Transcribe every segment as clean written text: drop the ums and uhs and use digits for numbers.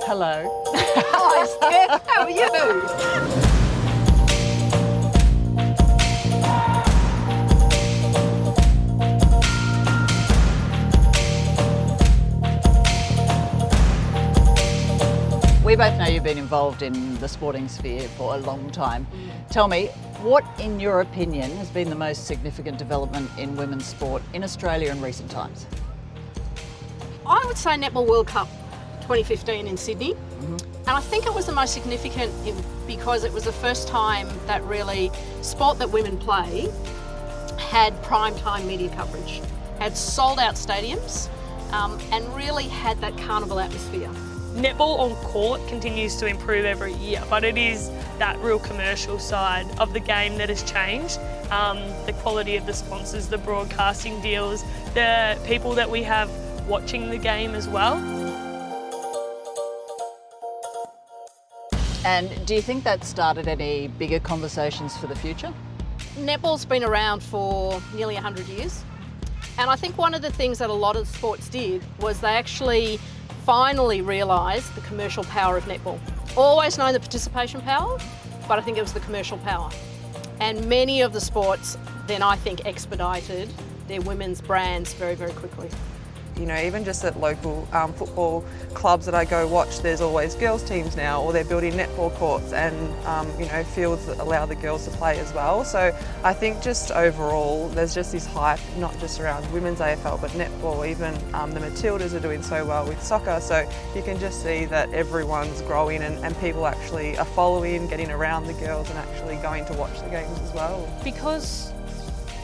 Hello. Hi, Steph. How are you? We both know you've been involved in the sporting sphere for a long time. Tell me, what in your opinion has been the most significant development in women's sport in Australia in recent times? I would say Netball World Cup 2015 in Sydney. And I think it was the most significant because it was the first time that really sport that women play had prime time media coverage, had sold out stadiums, and really had that carnival atmosphere. Netball on court continues to improve every year, but it is that real commercial side of the game that has changed. The quality of the sponsors, the broadcasting deals, the people that we have watching the game as well. And do you think that started any bigger conversations for the future? Netball's been around for nearly 100 years. And I think one of the things that a lot of sports did was they actually finally realised the commercial power of netball. Always known the participation power, but I think it was the commercial power. And many of the sports then I think expedited their women's brands very, very quickly. You know, even just at local football clubs that I go watch, there's always girls teams now, or they're building netball courts and you know, fields that allow the girls to play as well. So I think just overall there's just this hype, not just around women's AFL but netball. Even the Matildas are doing so well with soccer, so you can just see that everyone's growing and people actually are following, getting around the girls and actually going to watch the games as well. Because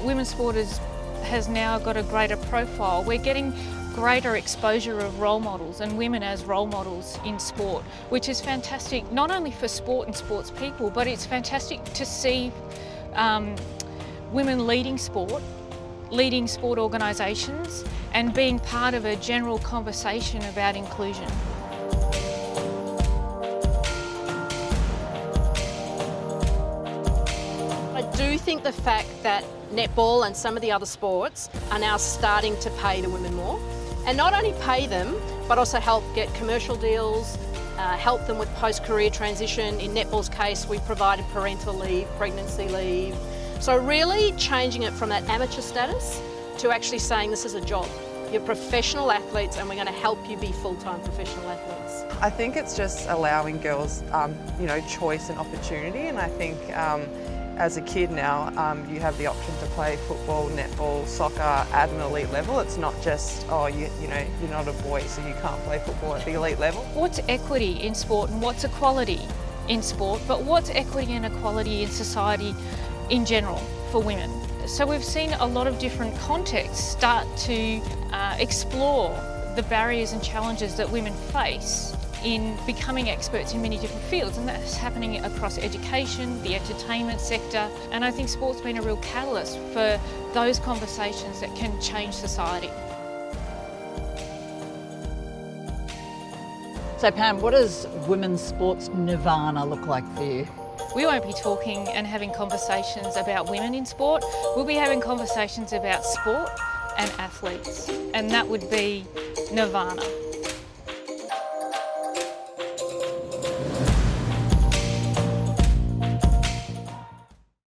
women's sport has now got a greater profile, we're getting greater exposure of role models and women as role models in sport, which is fantastic not only for sport and sports people, but it's fantastic to see women leading sport organisations and being part of a general conversation about inclusion. I do think the fact that netball and some of the other sports are now starting to pay the women more. And not only pay them, but also help get commercial deals, help them with post-career transition. In netball's case, we provided parental leave, pregnancy leave. So really changing it from that amateur status to actually saying this is a job. You're professional athletes and we're going to help you be full-time professional athletes. I think it's just allowing girls, you know, choice and opportunity, and I think as a kid now, you have the option to play football, netball, soccer at an elite level. It's not just, oh, you know, you're not a boy, so you can't play football at the elite level. What's equity in sport and what's equality in sport, but what's equity and equality in society in general for women? So we've seen a lot of different contexts start to explore the barriers and challenges that women face in becoming experts in many different fields, and that's happening across education, the entertainment sector, and I think sport's been a real catalyst for those conversations that can change society. So Pam, what does women's sports nirvana look like for you? We won't be talking and having conversations about women in sport, we'll be having conversations about sport and athletes, and that would be nirvana.